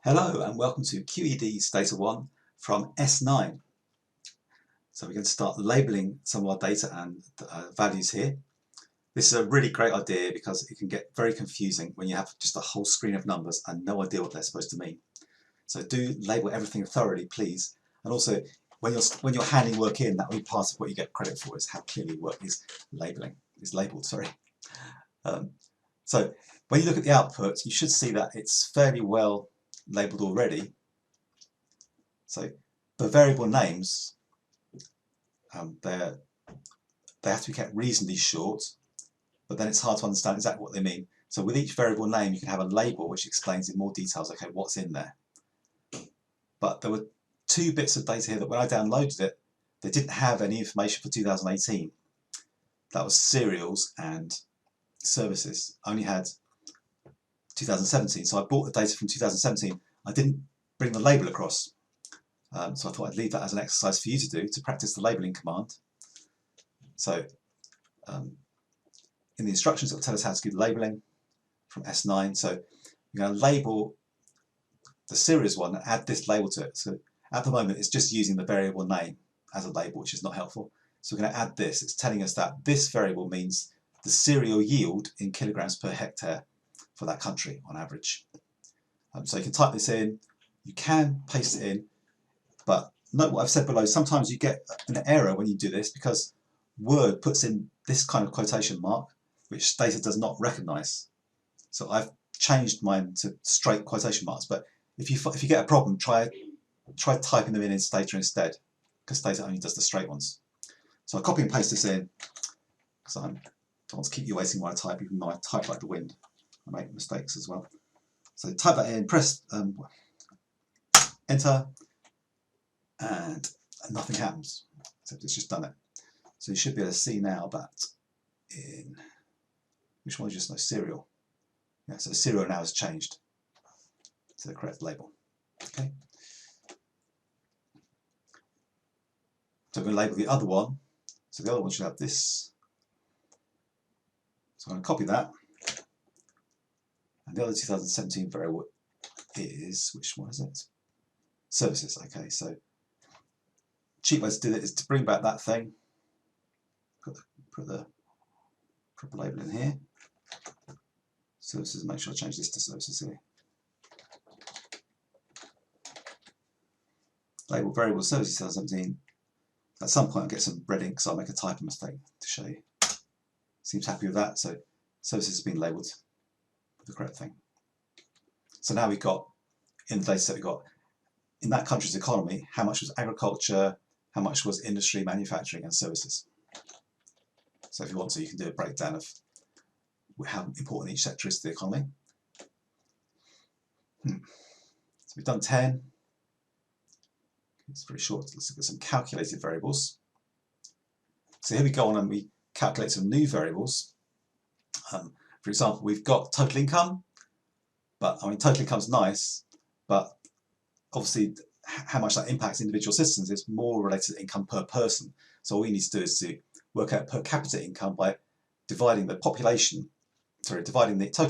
Hello and welcome to QED Data 1 from S9. So we're going to start labelling some of our data and values here. This is a really great idea because it can get very confusing when you have just a whole screen of numbers and no idea what they're supposed to mean. So do label everything thoroughly, please. And also, when you're handing work in, that will be part of what you get credit for, is how clearly work is labelled. So when you look at the output, you should see that it's fairly well labelled already. So the variable names, they have to be kept reasonably short, but then it's hard to understand exactly what they mean. So with each variable name, you can have a label which explains in more details, okay, what's in there. But there were two bits of data here that when I downloaded it, they didn't have any information for 2018. That was cereals and services. I only had 2017, so I bought the data from 2017. I didn't bring the label across. So I thought I'd leave that as an exercise for you to do, to practice the labelling command. So in the instructions, it will tell us how to do the labelling from S9. So you're going to label the series one and add this label to it. So at the moment, it's just using the variable name as a label, which is not helpful. So we're going to add this. It's telling us that this variable means the cereal yield in kilograms per hectare for that country on average. So you can type this in, you can paste it in, but note what I've said below. Sometimes you get an error when you do this because Word puts in this kind of quotation mark, which data does not recognise. So I've changed mine to straight quotation marks. But if you get a problem, try typing them in stata instead, because stata only does the straight ones. So I copy and paste this in because I don't want to keep you waiting while I type, even though I type like the wind. I make mistakes as well. So type that in, press enter, and nothing happens, except it's just done it. So you should be able to see now that in, which one is just no cereal? Yeah, so the cereal now has changed to the correct label. Okay. So I'm going to label the other one. So the other one should have this. So I'm going to copy that. And the other 2017 variable is, which one is it? Services. Okay, so cheap way to do it is to bring back that thing. Put the proper label in here. Services, make sure I change this to services here. Label variable services 2017. At some point I'll get some red ink, so I'll make a typo mistake to show you. Seems happy with that, so services has been labelled with the correct thing. So now we've got, in the data set we've got, in that country's economy, how much was agriculture, how much was industry, manufacturing and services. So if you want to, you can do a breakdown of how important each sector is to the economy. So we've done 10. It's pretty short. Let's look at some calculated variables. So here we go on and we calculate some new variables. For example, we've got total income, but I mean total income's nice, but obviously how much that impacts individual citizens is more related to income per person. So all we need to do is to work out per capita income by dividing the total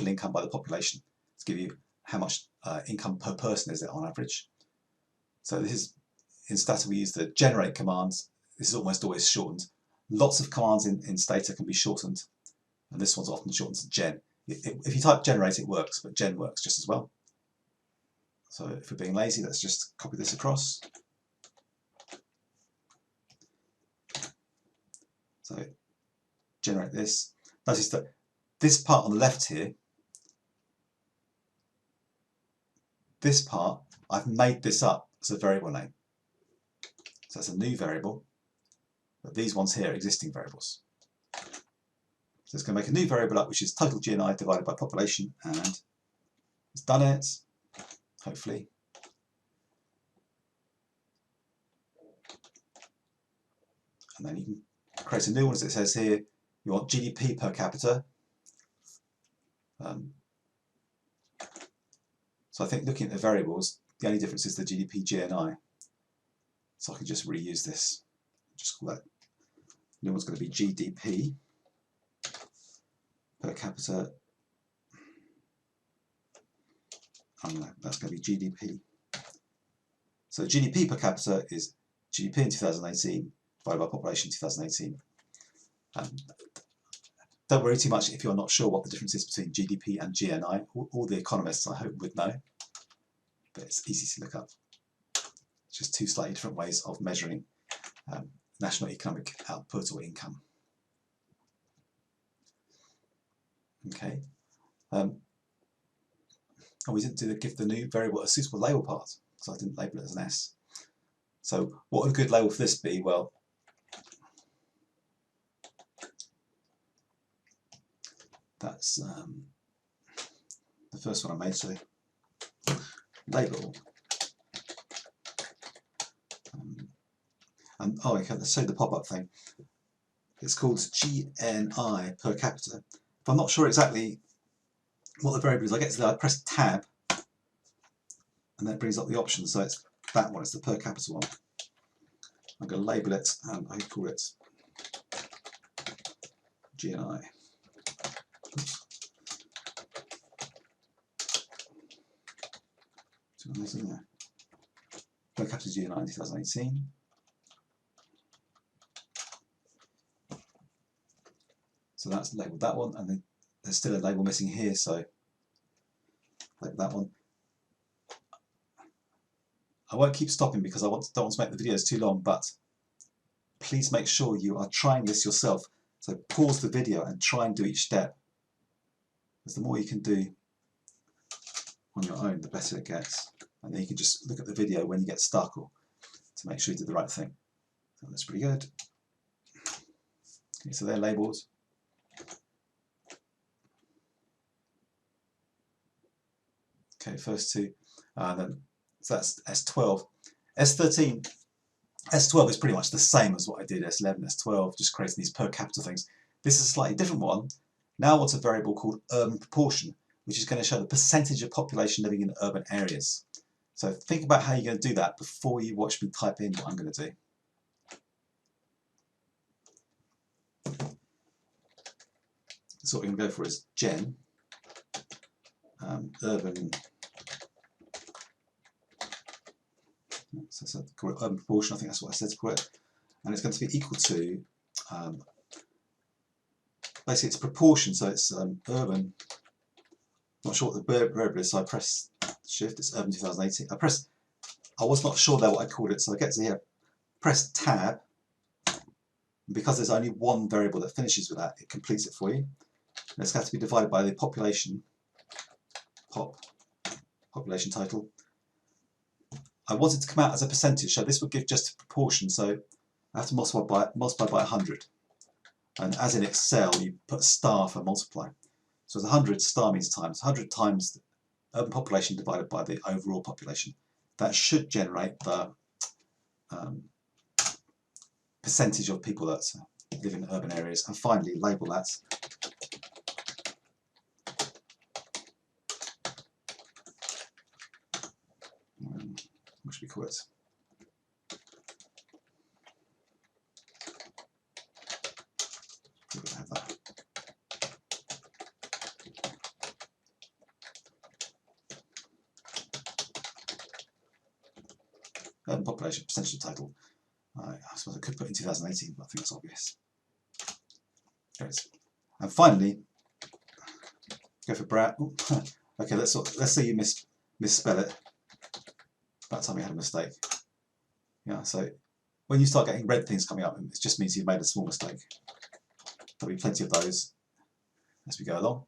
income by the population to give you how much income per person is it on average. So this is, in stata we use the generate commands. This is almost always shortened. Lots of commands in stata can be shortened, and this one's often shortened to gen. If you type generate, it works, but gen works just as well. So if we're being lazy, let's just copy this across. So generate this. Notice that this part on the left here, this part, I've made this up as a variable name. So that's a new variable, but these ones here are existing variables. So it's going to make a new variable up, which is total GNI divided by population, and it's done it, hopefully. And then you can create a new one, as it says here. You want GDP per capita. So I think looking at the variables, the only difference is the GDP GNI. So I can just reuse this. Just call that. New one's going to be GDP per capita that's going to be GDP. So GDP per capita is GDP in 2018 divided by population in 2018. Don't worry too much if you're not sure what the difference is between GDP and GNI. All the economists, I hope, would know, but it's easy to look up. It's just two slightly different ways of measuring national economic output or income. Okay. And we didn't give the new variable a suitable label part, so I didn't label it as an S. So what would a good label for this be? Well, that's the first one I made. So label, and oh, okay, let's show the pop-up thing. It's called GNI per capita. If I'm not sure exactly what the variable is, I get to there, I press tab, and that brings up the options. So it's that one, it's the per capita one. I'm going to label it, and I call it GNI. Per capita GNI in 2018. So that's labelled that one, and then there's still a label missing here, so label that one. I won't keep stopping because I don't want to make the videos too long, but please make sure you are trying this yourself. So pause the video and try and do each step. Because the more you can do on your own, the better it gets. And then you can just look at the video when you get stuck or to make sure you did the right thing. So that's pretty good. Okay, so they're labelled. Okay, first two, and then so that's S12. S13, S12 is pretty much the same as what I did, S11, S12, just creating these per capita things. This is a slightly different one. Now I want a variable called urban proportion, which is going to show the percentage of population living in urban areas. So think about how you're going to do that before you watch me type in what I'm going to do. So what we're going to go for is gen urban. So call it urban proportion, I think that's what I said to call it. And it's going to be equal to, basically it's proportion, so it's urban, not sure what the variable is, so I press shift, it's urban 2018. I was not sure there what I called it, so I get to here, press tab, and because there's only one variable that finishes with that, it completes it for you. And it's got to be divided by the population, population title. I want it to come out as a percentage, so this would give just a proportion, so I have to multiply by 100. And as in Excel, you put a star for multiply. So it's 100, star means times. 100 times the urban population divided by the overall population. That should generate the percentage of people that live in urban areas. And finally, label that. What should we call it? We're going to have that. Urban population percentage of title. I suppose I could put in 2018, but I think that's obvious. There it is. And finally, go for Brad. Okay, let's say you misspell it. About time you had a mistake. Yeah, so when you start getting red things coming up, it just means you've made a small mistake. There'll be plenty of those as we go along.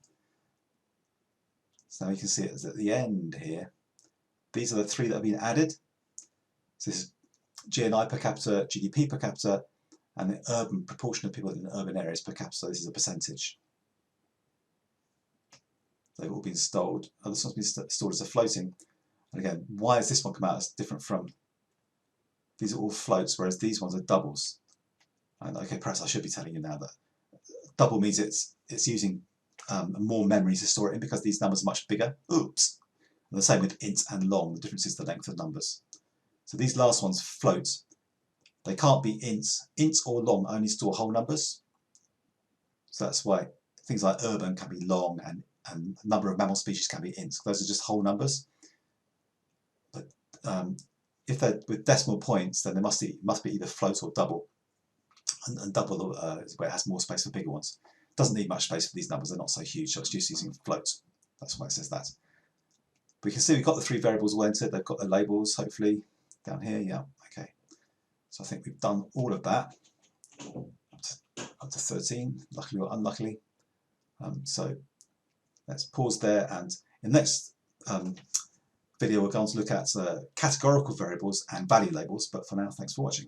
So now you can see it at the end here. These are the three that have been added. So this is GNI per capita, GDP per capita, and the urban proportion of people in urban areas per capita. So this is a percentage. They've all been stored. Oh, this one's been stored as a floating. And again, why has this one come out as different from? These are all floats, whereas these ones are doubles. And okay, perhaps I should be telling you now that double means it's using more memory to store it in because these numbers are much bigger. Oops. And the same with int and long. The difference is the length of numbers. So these last ones float. They can't be ints. Int or long only store whole numbers. So that's why things like urban can be long and a number of mammal species can be int. Those are just whole numbers. if they're with decimal points, then there must be either float or double, and double is where it has more space for bigger ones. It doesn't need much space for these numbers; they're not so huge, so it's just using float. That's why it says that. But you can see we've got the three variables all entered. They've got their labels, hopefully, down here. Yeah, okay. So I think we've done all of that up to 13, luckily or unluckily. So let's pause there, and in the next video we're going to look at categorical variables and value labels. But for now, thanks for watching.